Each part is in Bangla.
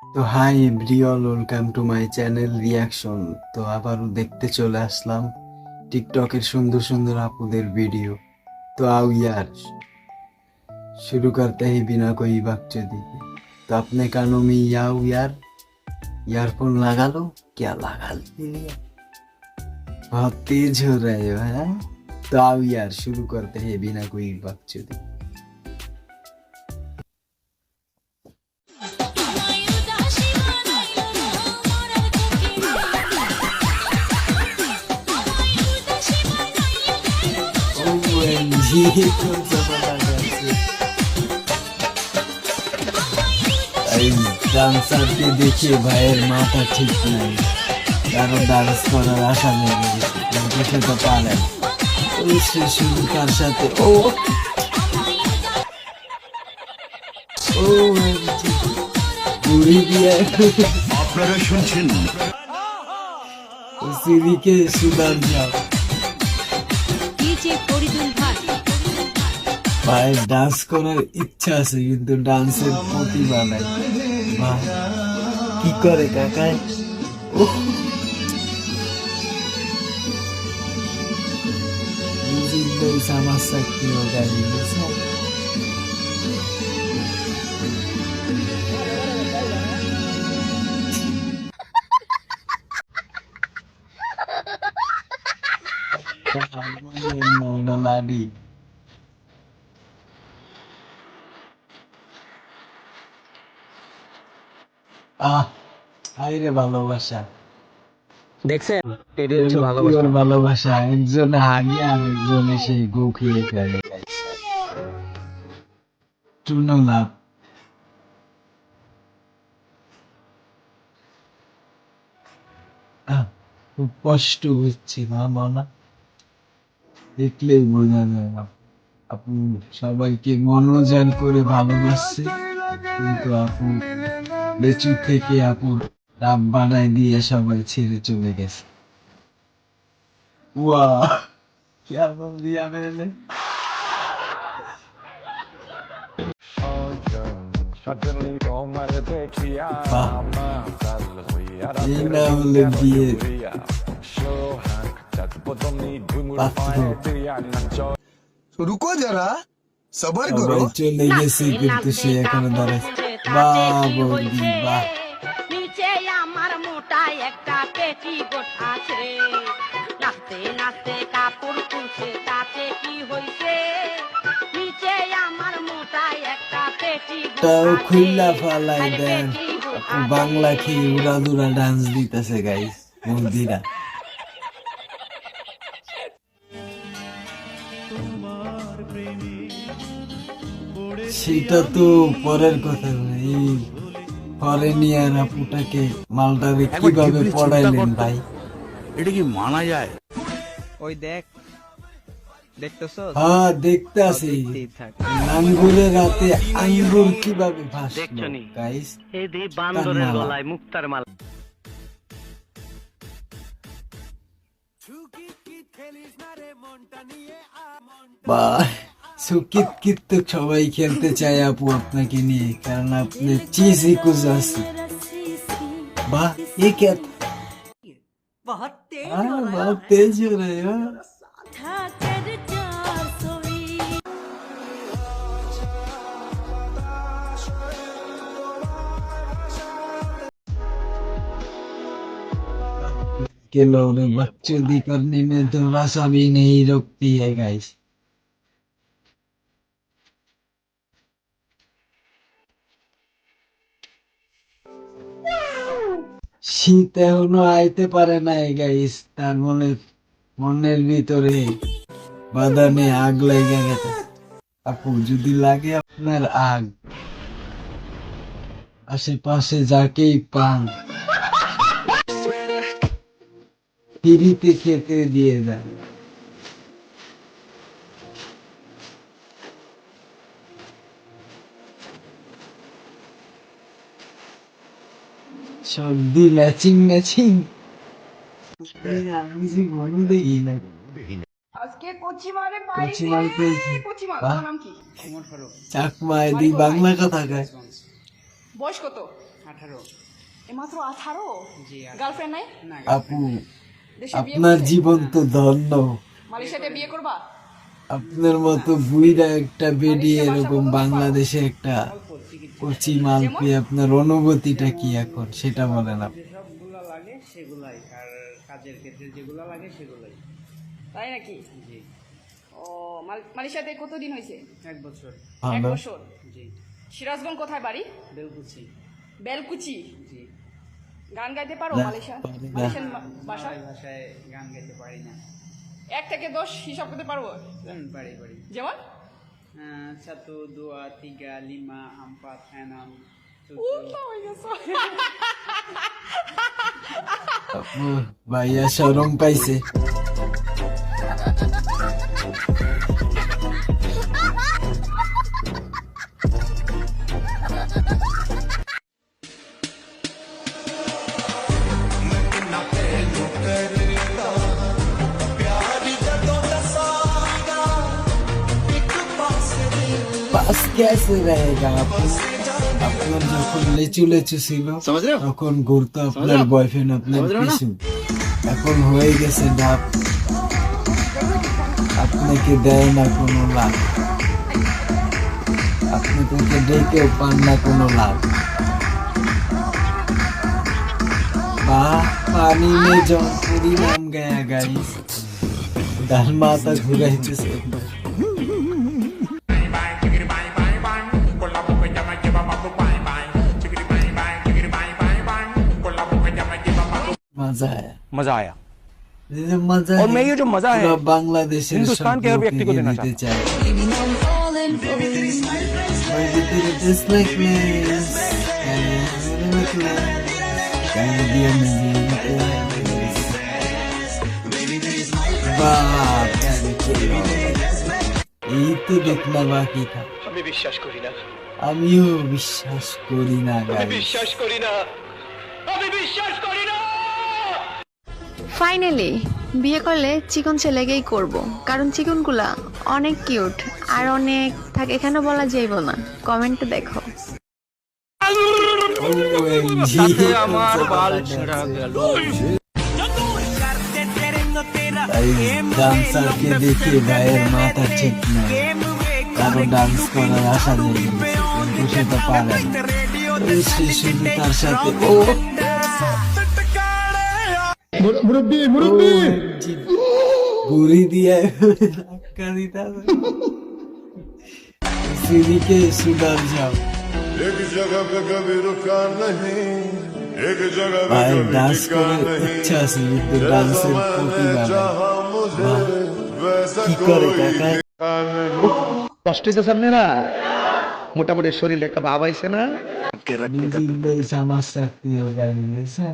তো hi everyone, welcome to my channel reaction. তো আবারও দেখতে চলে আসলাম টিকটকের সুন্দর সুন্দর আপুদের ভিডিও। तो आओ यार, शुरू करते ही बिना कोई बकचोदी के। तो अपने कानों में आओ यार, ईयरफोन लगा लो। क्या लगा लिया? बहुत तेज हो रहे हो हैं? तो आओ यार, शुरू करते हैं बिना कोई बकचोदी। OMG, कौन सा वाला डांस है? ডান্সারকে দেখে ভাইয়ের মাথা ঠিক নাই, কারো ডান্স করার আশা নেই কিন্তু সে তো পারে। ওই সে শুধু তার সাথে ও ও ঘুরি দিয়ে আপনারা শুনছেন সিরিকে সুদার যাও। ডিজে ফরিদুল ভাই ভাই ডান্স করার ইচ্ছা আছে কিন্তু ডান্সের প্রতিভা নাই। ভাই কি করে কাকায়? Music daw sama sakti organization. Ano lagi? হায়রে ভালোবাসা দেখছেন এটি হচ্ছে ভালোবাসা। পিওর ভালোবাসা। একজন হাগে আর একজন এসে গো খেয়ে ফেলে। True love. খুব কষ্ট হচ্ছে মা বলা, দেখলেই বোঝা যায়। আপু সবাইকে মনোজান করে ভালোবাসছে, কিন্তু আপু বেচু থেকে আপুর রাম বানাই দিয়ে সবাই ছেড়ে চলে গেছে। वाह, क्या बोल दिया मैंने? ये ना হলে বিয়ে পাত্র। रुको जरा सबर সবাই करो। চলে গেছে কিন্তু সে এখনো দাঁড়াচ্ছে। বাহ বৌদি বাহ। নিচে আমার মোটা একটা পেটিকোট আছে, নাচতে নাচতে কাপড় খুলছে, তাতে কি হইছে? নিচে আমার মোটা একটা পেটিকোট তাও আছে, খুল্লা ফালাই আর দেন। পেটিকোট আপু আছে। বাংলা খেয়ে উড়াদুরা ডান্স দিতেছে গাইস বৌদিরা। সেটা তো পরের কথা। এই ফরেনিয়ার আপুটাকে মালটারে কিভাবে পড়াইলেন ভাই? এটা কি মানা যায়? ওই দেখ, দেখতেছো? হ্যাঁ দেখতে আসি। দেখতেই থাক। আঙ্গুরের রাতে আঙ্গুর কিভাবে ভাসলো দেখছো নি? গাইস? এই দি বান্দরের মালা। গলায় মুক্তার মালা। বা সুকিত কিত তো সবাই খেলতে চায় আপু আপনাকে নিয়ে, কারণ আপনি চিজি কুজ আছে। বাহ ये क्या था? बहुत तेज हो रहे हो। के लोग बकचोदी करने में थोड़ा सा भी नहीं रोकती है गाइस। শীত এখনো আইতে পারে নাই গাইস, তার মনের ভিতরে বাদানে আগ লেগে গেছে। আপু যদি লাগে আপনার আগ, আশেপাশে যাকেই পান ফিরিতে খেতে দিয়ে দেন। সর্দি ম্যাচিং ম্যাচিং। আমি যে মনে দেখি না। আজকে কচি মারে কচি পাইছে মাল পেয়েছি। কচি মার বাহ। তোমার নাম কি? চাকমা দি বাংলা কথা কয়। বয়স কত? 18। মাত্র 18? জি, 18 গার্লফ্রেন্ড নাই? না, আপু দেশে বিয়ে আপনার করছে? জীবন তো ধন্য। মালয়েশিয়াতে বিয়ে করবা? আপনার মতো বুইড়া একটা বেডি এরকম বাংলাদেশে একটা কচি মাল পেয়ে আপনার অনুভূতিটা কি এখন সেটা বলেন আপনি। যেসবগুলো লাগে সেগুলাই, আর কাজের ক্ষেত্রে যেগুলো লাগে সেগুলাই। তাই নাকি? জি, ও মালয়েশিয়াতে কতদিন হয়েছে? 1 বছর। 1 ভালো। বছর। জি, সিরাজগঞ্জ কোথায় বাড়ি? বেলকুচি। বেলকুচি। জি, গান গাইতে পারো না, মালয়েশিয়া? পারি না। মালয়েশিয়ান ভাষা? বাংলা ভাষায় গান গাইতে পারি না। 1 থেকে 10 হিসাব করতে পারবো? পারি। যেমন? 1, 2, 3, 5, 4, 6, 7, 8, হয়ে গেছে। আপু ভাইয়া শরম পাইছে। पास कैसे रहेगा আপু? আপনার যখন লেচু লেচু ছিল তখন ঘুরতো আপনার বয়ফ্রেন্ড আপনার পিছু, এখন হয়ে গেছে ডাব, আপনাকে দেয় না কোনো লাভ, আপনি তাকে ডেকেও পান না কোনো লাভ। पानी में जौन पूरी नाम गया गाइस, ডাল মাথা ঘুরাইতেছে। मजा आया, मजा आया। ये मजा और मैं ये जो मजा है, बांग्लादेश हिंदुस्तान के हर व्यक्ति को देना चाहता এই তো দেখনা বাকি था। আমি বিশ্বাস করি না, আমিও বিশ্বাস করি না guys। বিশ্বাস করি না, আমি বিশ্বাস করি না। ফাইনালি বিয়ে করলে চিকন ছেলেকেই করব, কারণ চিকনগুলা অনেক কিউট আর অনেক থাকে, এখানে বলা যাইব না, কমেন্টে দেখো। তাতে আমার বাল ছিঁড়া গেল। ডান্সারকে দেখে ভাইয়ের মাথা ঠিক না, কারো ডান্স করার আশা নেই কিন্তু সেটা পারে না। সে শুধু তার সাথে ও বুড়ি দিয়ে ধাক্কা দিতে হবে। সিঁড়িকে সুদার যাও एक जगह पे कभी रुका नहीं, एक जगह पे ভাই कभी ডান্স टिका করার नहीं। ইচ্ছা আছে কিন্তু जैसा ডান্সের मैंने প্রতিভা নেই। चाहा मुझे वैसा কি করে कोई কাকা? दिखा नहीं। কষ্ট হচ্ছে সামনে না, মোটামুটি শরীরে একটা ভাব আইছে না। দিল্লি সমস্যা কি হয়ে গেছে?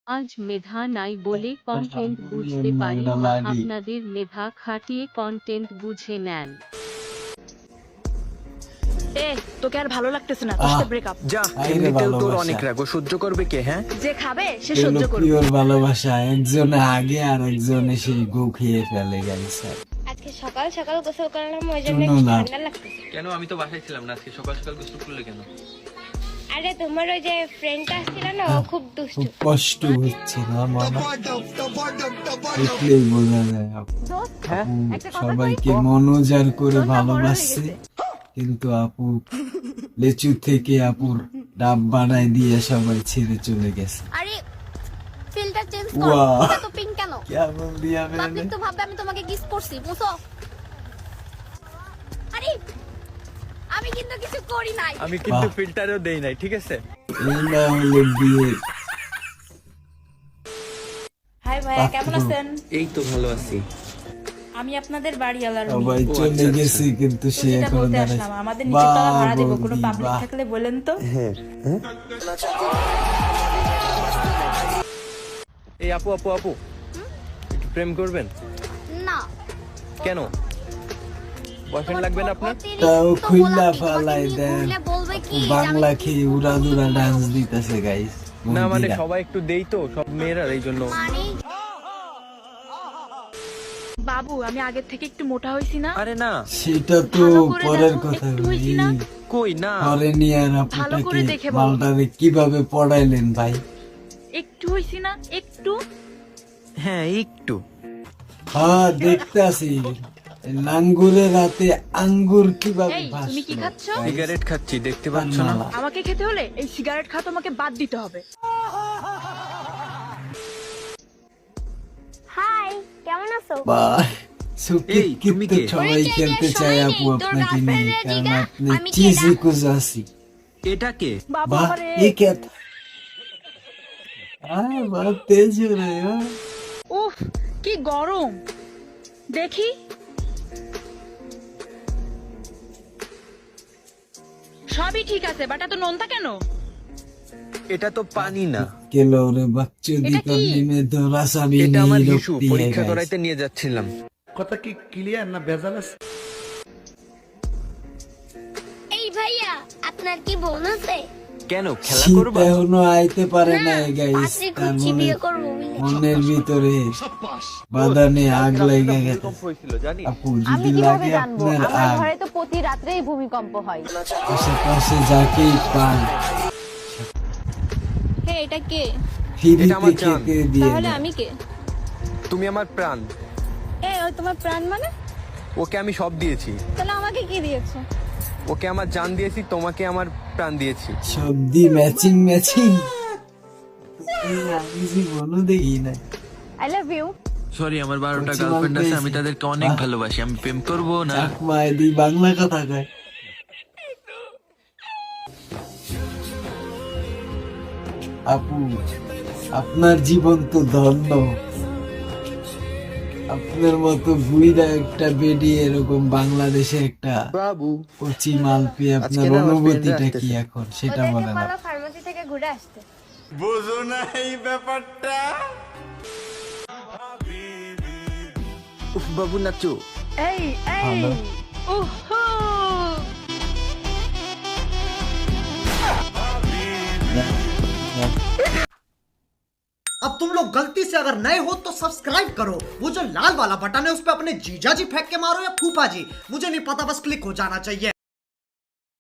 আজ মেধা নাই বলে কন্টেন্ট বুঝতে পারি না, আপনাদের মেধা খাটিয়ে কন্টেন্ট বুঝে নেন। এ তোকে আর ভালো লাগতেছে না, তোর সাথে ব্রেকআপ। যা, আইরে এমনিতেও তোর ভালোবাসা। অনেক রাগ, ও সহ্য করবে কে? হ্যাঁ, যে খাবে সে সহ্য করবে। পিওর ভালোবাসা, একজনে আগে আর একজনে সেই গু খেয়ে ফেলে গেছে। আজকে সকাল সকাল গোসল করলাম, ওই জন্য শুনো না। ঠান্ডা লাগতেছে। কেন? আমি তো বাসায় ছিলাম না, আজকে সকাল সকাল গোসল করলে কেন? আরে তোমার ওই যে ফ্রেন্ডটা আসছিল না, ও খুব দুষ্টু। খুব কষ্ট হচ্ছে না মামা, দেখলেই বোঝা যায় আপু সবাইকে মনোজার করে ভালোবাসছে, কিন্তু আপু লেচু থেকে আপুর ডাব বানায় দিয়ে সবাই ছেড়ে চলে গেছে। আরে ফিল্টার চেঞ্জ করো, Wow. এটা তো পিঙ্ক কেন? কেমন দিয়া পাবলিক তো ভাববে আমি তোমাকে কিস করছি, বুঝছো? আরে আমি কিন্তু কিছু করি নাই। আমি কিন্তু বাহ। ফিল্টারও দেই নাই, ঠিক আছে? এই না হলে বিয়ে। হাই ভাইয়া, কেমন আছেন? এই তো ভালো আছি। আমি আপনাদের বাড়িওয়ালার সবাই চলে গেছে কিন্তু সে যেটা এখনো বলতে দাঁড়ায়। আসলাম, আমাদের নিচে তলা ভাড়া দেব, বাহ, কোনো বৌদি, পাবলিক বাহ। থাকলে বলেন তো। এই আপু আপু আপু, একটু প্রেম করবেন? না, কেন? বয়ফ্রেন্ড লাগবে না আপনার? তাও অতিরিক্ত খুইলা গোলাপি, ফালাই তোমাকে দেন। নিয়ে ঘুরলে বলবে কি বাংলা খেয়ে উড়াদুরা ডান্স দিতেছে গাইস। না মানে সবাই একটু দেই তো, সব মেয়েরা, এই জন্য। মানে বাবু আমি আগের থেকে একটু মোটা হইছি না? আরে না, সেটা তো ভালো করে পরের দেখো, কথা একটু হইছি না? কই না। ঘরে নিয়ে আর ভালো করে আপনাকে দেখে বলো। মালটারে কিভাবে পড়াইলেন ভাই? একটু হইছি না? একটু? হ্যাঁ একটু। হ্যাঁ দেখতে আসি লাঙ্গুরের রাতে আঙ্গুর কিভাবে এই ভাসলো? তুমি কি খাচ্ছ? সিগারেট খাচ্ছি, দেখতে পাচ্ছ না? না। আমাকে খেতে হলে এই সিগারেট খাওয়া তোমাকে বাদ দিতে হবে। হাই কেমন আছো? বাহ, সুকিত এই, তুমি কিত্তে কে? সবাই খেলতে চায় আপু আপনাকে নিয়ে, কারণ আপনি চিজি কুজাসি। এটা কে? বাবা বাহ, রে ये क्या था? बहुत तेज हो रहे हो। উফ কি গরম দেখি। সবই ঠিক আছে বাট এত নোনতা কেন? এটা তো পানি না, किलो रे बच्चों दी এটা কি? कमी में थोड़ा सा भी এটা আমার नहीं হিসু, रुकती है পরীক্ষা guys। করাইতে নিয়ে যাচ্ছিলাম। কথা কি ক্লিয়ার না ভেজাল আছে? এই ভাইয়া আপনার কি বোন আছে? কেন খেলা শীত করবা? এখনো আইতে পারে নাই গাইস, পাত্রী তার খুঁজছি, মনে বিয়ে করবো বুঝলি? মনের ভিতরে বাদানে আগ লেগে গেছে। ভূমিকম্প হয়েছিল জানি। আপু যদি লাগে আপনার আগ, তো প্রতি রাত্রেই ভূমিকম্প হয়। আশেপাশে যাকেই পান হে এটা কে? ফিরিতে এটা আমার জান। খেতে দিয়ে তাহলে দাও। আমি কে? তুমি আমার প্রাণ। এ ও তোমার প্রাণ মানে? ওকে আমি সব দিয়েছি। তাহলে আমাকে কি দিয়েছো? ওকে আমার জান দিয়েছি, তোমাকে আমার প্রাণ দিয়েছি। সবদি ম্যাচিং ম্যাচিং, আমি জীবনও দেখি না। I love you. সরি, আমার 12টা বলছি, গার্লফ্রেন্ড আছে, বলতেছি। আমি তাদেরকে অনেক বাহ। ভালোবাসি, আমি প্রেম করব না। চাকমায় দি বাংলা কথা কয়। আপু আপনার জীবন তো ধন্য, আপনার মতো বুইরা একটা বেডি এরকম বাংলাদেশে একটা বাবু, কচি মাল পেয়ে আপনার আজকে না আমার অনুভূতিটা friend রা কি এখন সেটা বলেন। ফার্মেসি থেকে ঘুরে আসতে। বুঝো না এই ব্যাপারটা? উফ বাবু নাচো। এই এই ভালো। উহু अब तुम लोग गलती से अगर नए हो तो सब्सक्राइब करो, वो जो लाल वाला बटन है उस पर अपने जीजा जी फेंक के मारो या फूफा जी, मुझे नहीं पता, बस क्लिक हो जाना चाहिए।